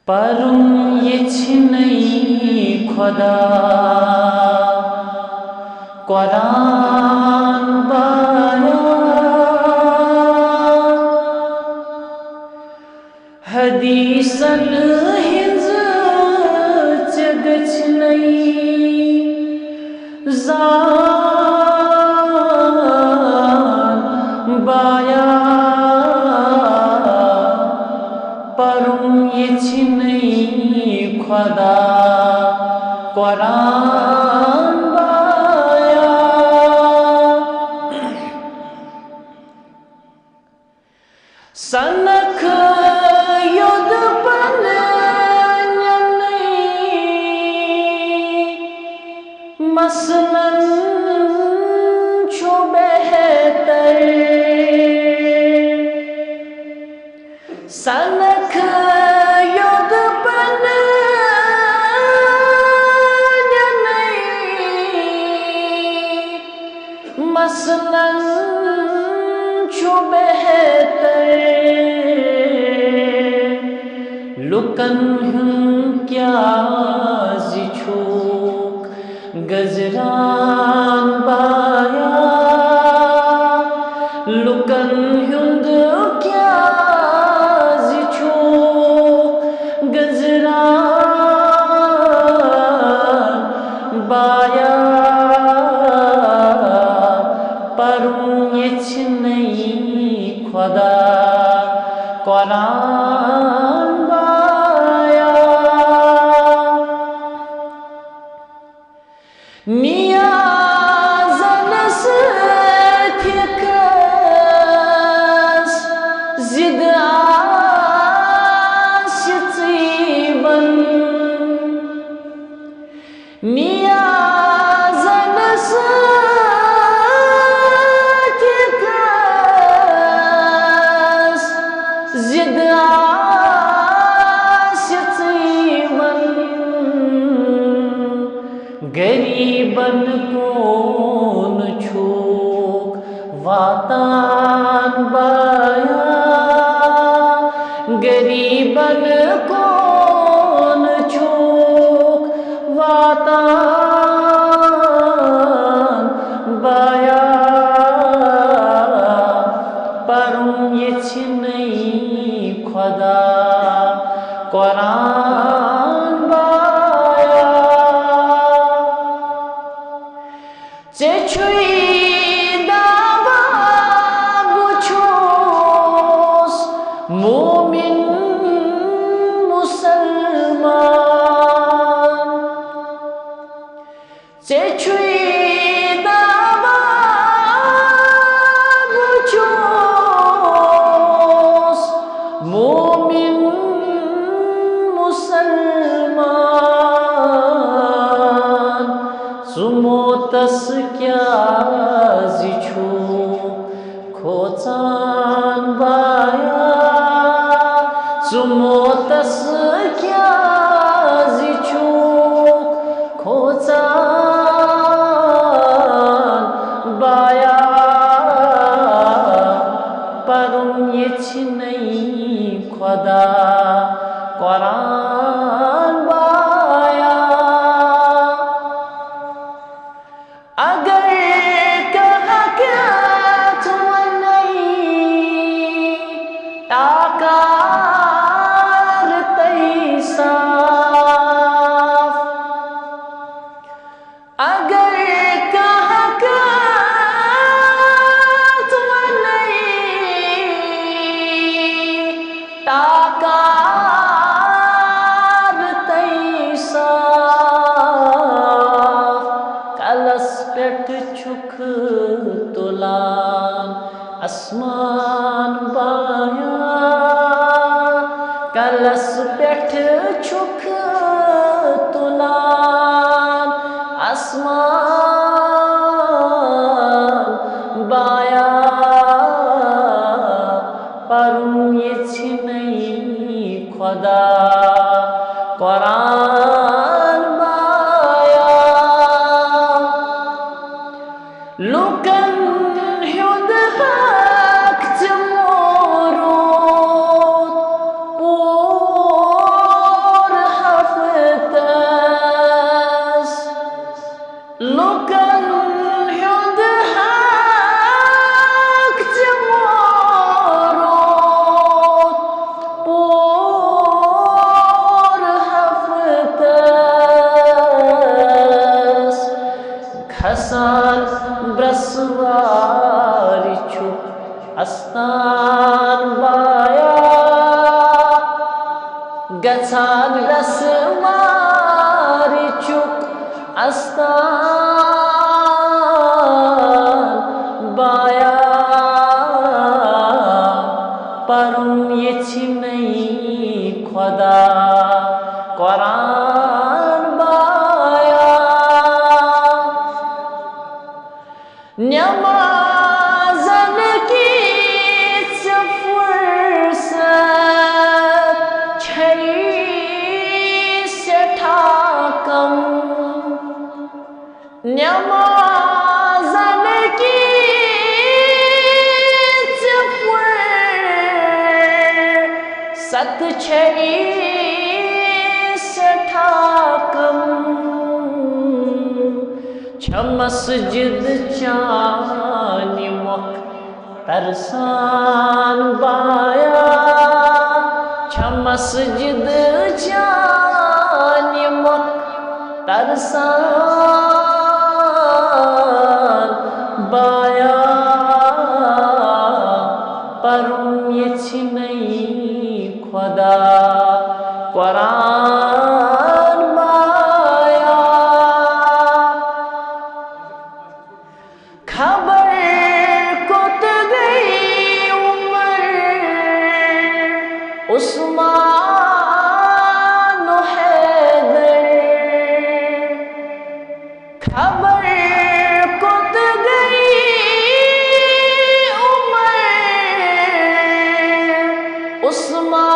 Parum yechnei khoda Quran baya Hadisan hinz chagachnei zan baya Parum yechnei khoda Quran baya Sanak yod panyanai Masnan chu behtar Sanak yod panyanai Masnan chu behtar Lukan kya zichuk gazran baya Lukan kya zichuk gazran baya Parum yechnei khoda Quran baya Niyazan sethikas zid ashitsiban Niyazan sethikas zid ashitsiban Gariban kon chuk vatan baya Gariban kon chuk vatan baya Parum yechnei khoda Quran baya Cechui dava buchos mumin musalman Cechui dava buchos mumin musalman Sumotas kya zichuk khotsan baya Sumotas kya zichuk khotsan baya Parum yechnei khoda Quran baya Agar kaha kya tumanai takar taisaf Agar kaha kya tumanai takar taisaf Kalas pet chuk tulan asman baya Kalas pet chuk tulan asman baya Parum yechnei khoda Quran baya Lukan hyud hak temurut गछान रसमारिचुक अस्तान बाया परम ये नहीं खुदा कुरान बाया नमाज़न की फुर्सत छई सेठा कम नमाज़न की फुर्सत छई सेठा कम छ मस्जिद चानि मुख तरसान बाया छ मस्जिद चानि मुख तरसान बाया परम ये नहीं खुदा कुरान बाया खबर कुत गई उमर उस्मान हैदर खबर कुत गई उमर उस्मान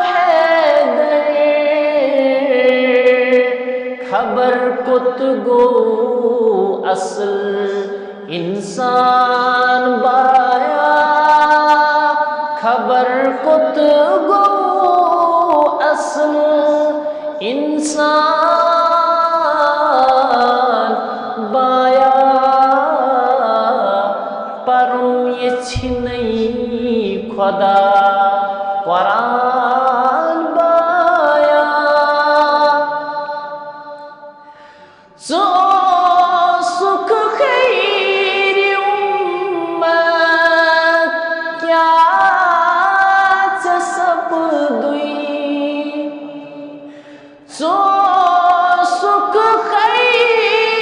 हैदर खबर कुत गो असल इंसान बाया खबर कुत गो असल इंसान बाया परम ये नहीं खुदा कुरान बाया सो सुख खैर उम्मत क्या सब दुई सो सुख खैर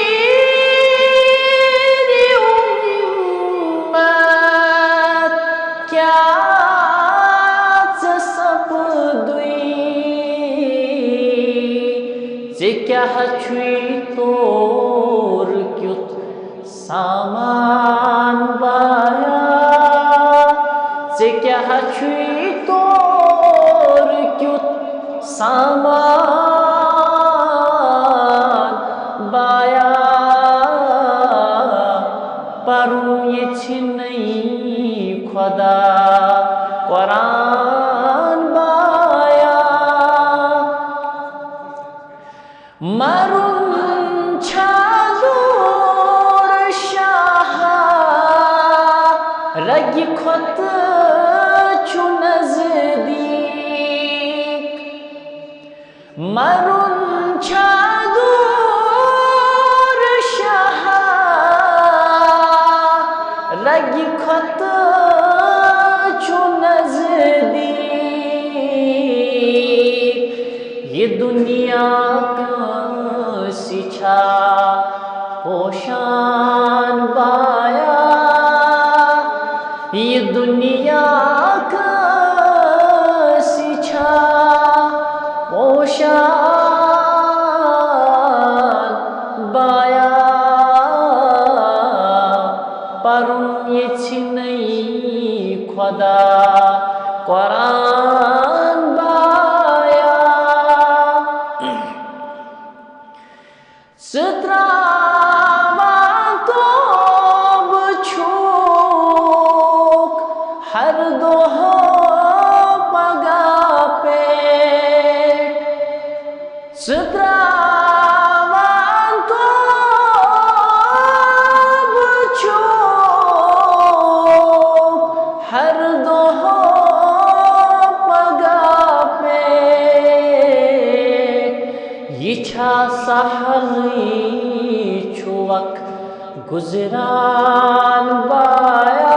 उम्मत क्या सब दुई जे क्या छुई तोर क्युत सामान बाया जे क्या छुई तोर क्युत सामान बाया परम ये नहीं खुदा कुरान बाया मरुन छादूर शाह रगी खुद छु नजदीक मरुन छादूर शाह रगी खुद छु नजदीक ये दुनिया का सिछा पोशान बाया ये दुनिया का सिछा पोशान बाया परम ये नहीं खुदा कुरान बाया सत्रावा तो बछूक हर दोह पगा पेट सत्रावा तो बछूक हर दोह पगा पेट ये छा सहली छुवक गुजरान बाया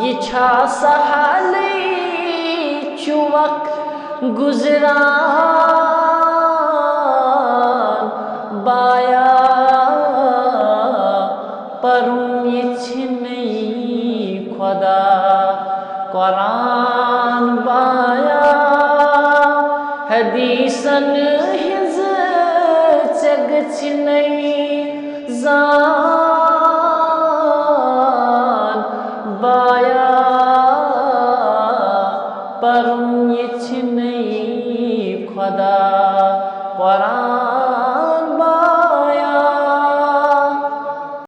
ये छा सहली गुजरान बाया परुं ये नहीं खुदा कुरान बाया हदीसन हिज चग नहीं जान बाया परुं ये नहीं खुदा कुरान